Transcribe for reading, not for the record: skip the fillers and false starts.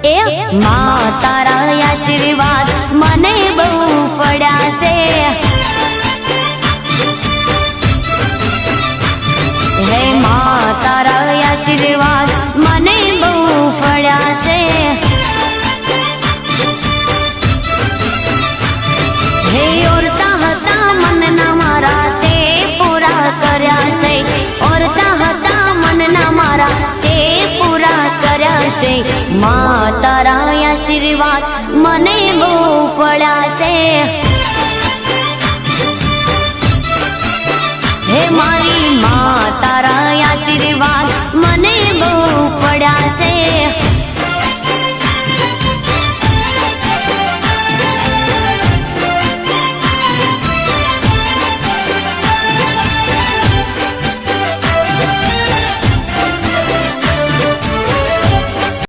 એ માં તારા આશીર્વાદ મને બહુ પડ્યા છે। હે માં તારા આશીર્વાદ મને બહુ પડ્યા છે। હે ઓરતા હતા મનના મારા તે પૂરા કર્યા છે। ઓરતા હતા મનના મારા તે પૂરા કર્યા છે। માં તારા આશીર્વાદ મને બહુ પડ્યા છે। હે મારી માં તારા આશીર્વાદ મને બહુ પડ્યા છે।